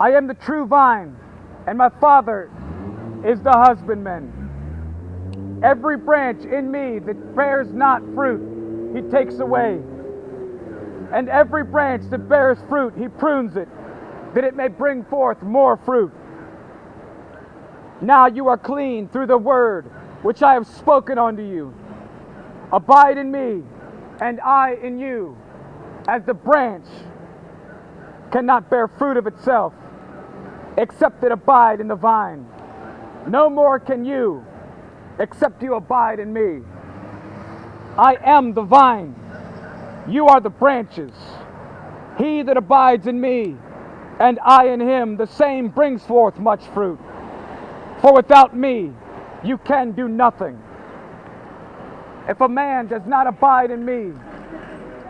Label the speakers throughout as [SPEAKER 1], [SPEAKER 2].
[SPEAKER 1] I am the true vine, and my Father is the husbandman. Every branch in me that bears not fruit, he takes away. And every branch that bears fruit, he prunes it, that it may bring forth more fruit. Now you are clean through the word which I have spoken unto you. Abide in me, and I in you, as the branch cannot bear fruit of itself, except it abide in the vine. No more can you, except you abide in me. I am the vine, you are the branches. He that abides in me, and I in him, the same brings forth much fruit. For without me, you can do nothing. If a man does not abide in me,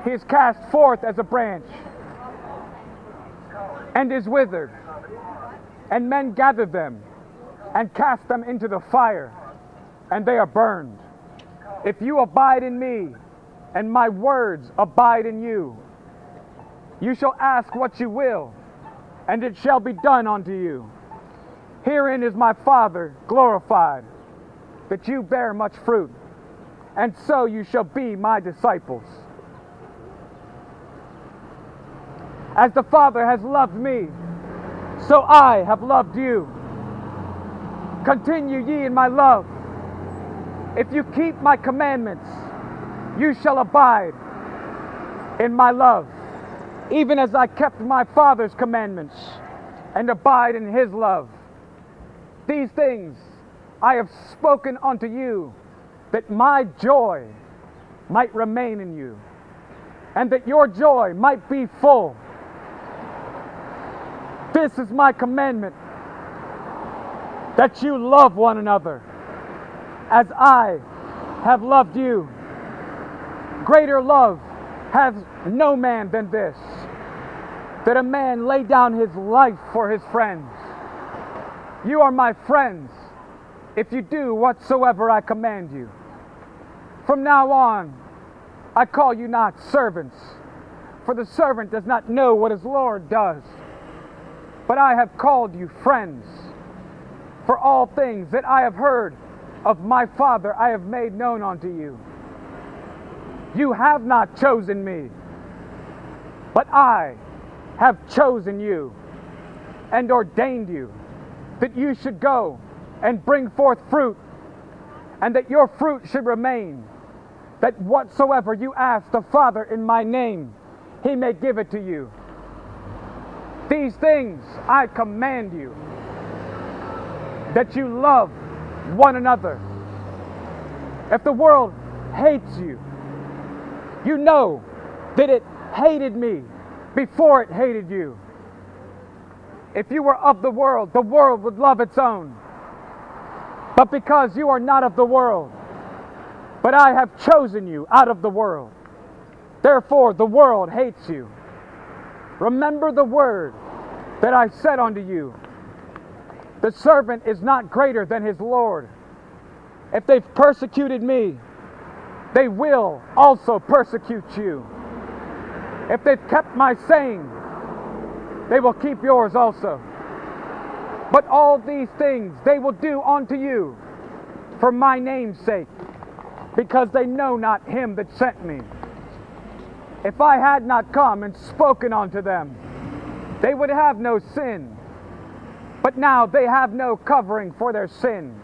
[SPEAKER 1] he is cast forth as a branch, and is withered, and men gather them, and cast them into the fire, and they are burned. If you abide in me, and my words abide in you, you shall ask what you will, and it shall be done unto you. Herein is my Father glorified, that you bear much fruit, and so you shall be my disciples. As the Father has loved me, so I have loved you. Continue ye in my love. If you keep my commandments, you shall abide in my love, even as I kept my Father's commandments and abide in his love. These things I have spoken unto you, that my joy might remain in you, and that your joy might be full. This is my commandment, that you love one another as I have loved you. Greater love has no man than this, that a man lay down his life for his friends. You are my friends if you do whatsoever I command you. From now on, I call you not servants, for the servant does not know what his Lord does. But I have called you friends, for all things that I have heard of my Father I have made known unto you. You have not chosen me, but I have chosen you and ordained you, that you should go and bring forth fruit, and that your fruit should remain, that whatsoever you ask the Father in my name, he may give it to you. These things I command you, that you love one another. If the world hates you, you know that it hated me before it hated you. If you were of the world would love its own. But because you are not of the world, but I have chosen you out of the world, therefore the world hates you. Remember the word that I said unto you. The servant is not greater than his Lord. If they've persecuted me, they will also persecute you. If they've kept my saying, they will keep yours also. But all these things they will do unto you for my name's sake, because they know not him that sent me. If I had not come and spoken unto them, they would have no sin. But now they have no covering for their sin.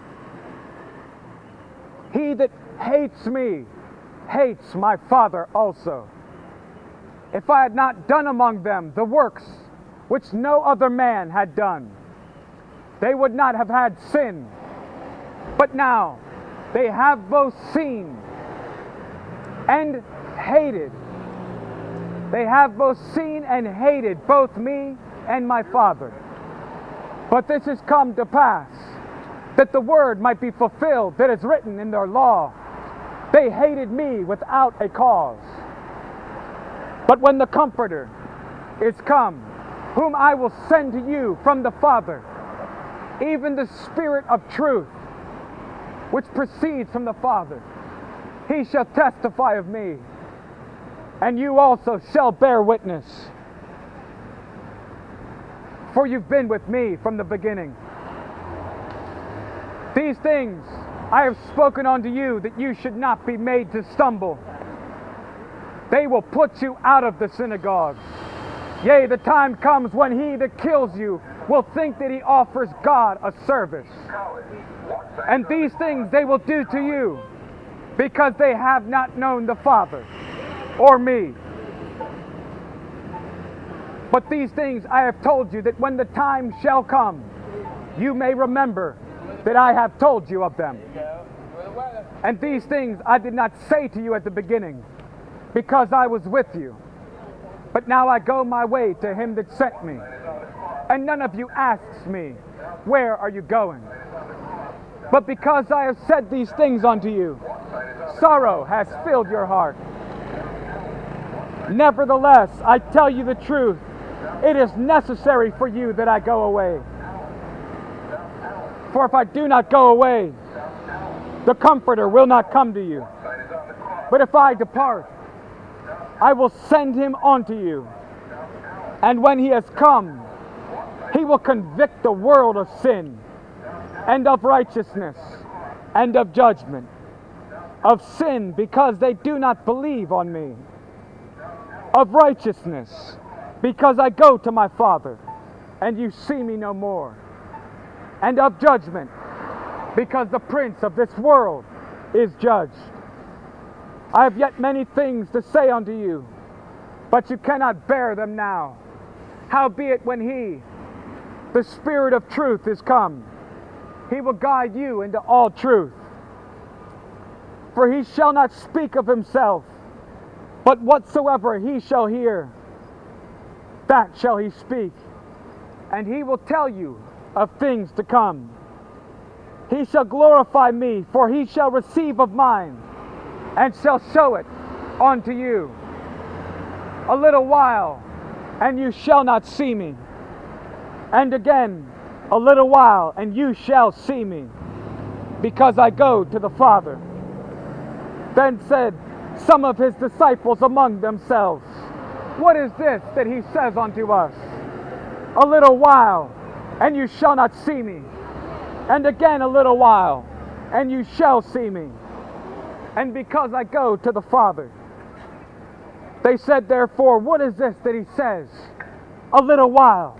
[SPEAKER 1] He that hates me hates my Father also. If I had not done among them the works which no other man had done, they would not have had sin. But now they have both seen and hated. They have both seen and hated both me and my Father. But this has come to pass, that the word might be fulfilled that is written in their law. They hated me without a cause. But when the Comforter is come, whom I will send to you from the Father, even the Spirit of truth, which proceeds from the Father, he shall testify of me, and you also shall bear witness. for you've been with me from the beginning. These things I have spoken unto you, that you should not be made to stumble. They will put you out of the synagogues. Yea, the time comes when he that kills you will think that he offers God a service. And these things they will do to you, because they have not known the Father or me. But these things I have told you, that when the time shall come, you may remember that I have told you of them. And these things I did not say to you at the beginning, because I was with you. But now I go my way to him that sent me. And none of you asks me, where are you going? But because I have said these things unto you, sorrow has filled your heart. Nevertheless, I tell you the truth, it is necessary for you that I go away. For if I do not go away, the Comforter will not come to you. But if I depart, I will send him unto you. And when he has come, he will convict the world of sin, and of righteousness, and of judgment. Of sin, because they do not believe on me. Of righteousness, because I go to my Father, and you see me no more. And of judgment, because the prince of this world is judged. I have yet many things to say unto you, but you cannot bear them now. Howbeit when he, the Spirit of truth, is come, he will guide you into all truth. For he shall not speak of himself, but whatsoever he shall hear, that shall he speak. And he will tell you of things to come. He shall glorify me, for he shall receive of mine, and shall show it unto you. A little while, and you shall not see me. And again, a little while, and you shall see me, because I go to the Father. Then said some of his disciples among themselves, what is this that he says unto us? A little while, and you shall not see me. And again a little while, and you shall see me. And because I go to the Father. They said therefore, what is this that he says? A little while.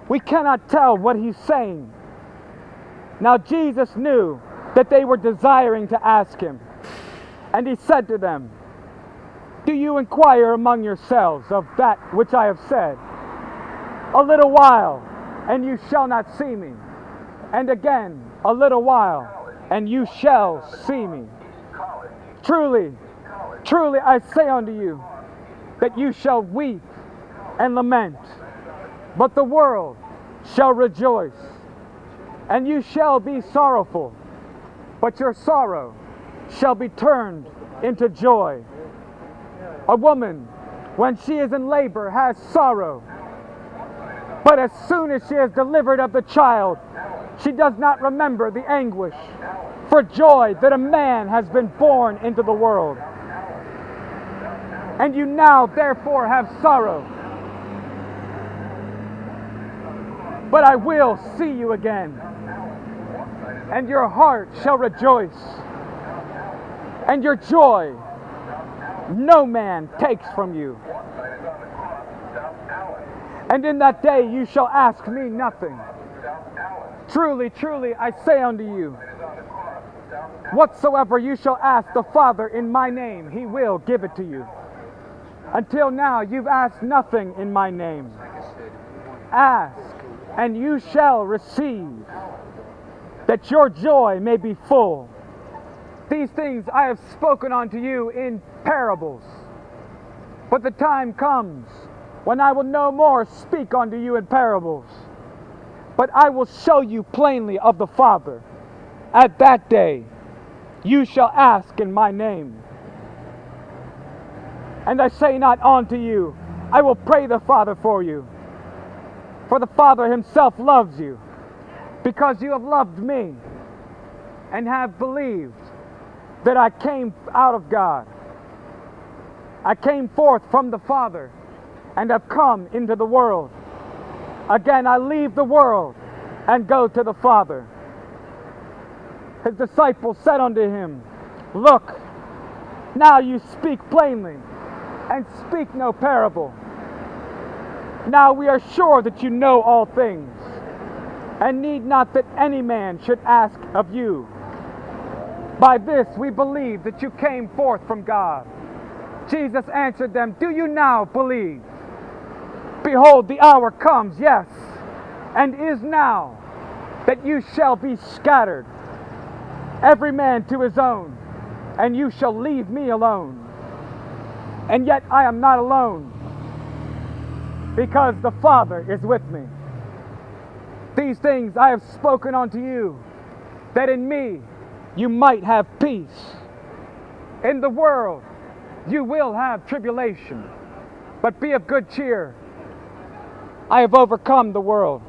[SPEAKER 1] We cannot tell what he's saying. Now Jesus knew that they were desiring to ask him. And he said to them, do you inquire among yourselves of that which I have said? A little while, and you shall not see me. And again, a little while, and you shall see me. Truly, truly I say unto you, that you shall weep and lament, but the world shall rejoice. And you shall be sorrowful, but your sorrow shall be turned into joy. A woman, when she is in labor, has sorrow, but as soon as she is delivered of the child, she does not remember the anguish for joy that a man has been born into the world. And you now therefore have sorrow, but I will see you again, and your heart shall rejoice, and your joy no man takes from you. And in that day you shall ask me nothing. Truly, truly, I say unto you, whatsoever you shall ask the Father in my name, he will give it to you. Until now you've asked nothing in my name. Ask, and you shall receive, that your joy may be full. These things I have spoken unto you in parables. But the time comes when I will no more speak unto you in parables, but I will show you plainly of the Father. At that day you shall ask in my name. And I say not unto you, I will pray the Father for you. For the Father himself loves you, because you have loved me, and have believed that I came out of God. I came forth from the Father, and have come into the world. Again, I leave the world and go to the Father. His disciples said unto him, Look, now you speak plainly, and speak no parable. Now we are sure that you know all things, and need not that any man should ask of you. By this we believe that you came forth from God. Jesus answered them, Do you now believe? Behold, the hour comes, yes, and is now, that you shall be scattered, every man to his own, and you shall leave me alone. And yet I am not alone, because the Father is with me. These things I have spoken unto you, that in me you might have peace. In the world you will have tribulation, but be of good cheer. I have overcome the world.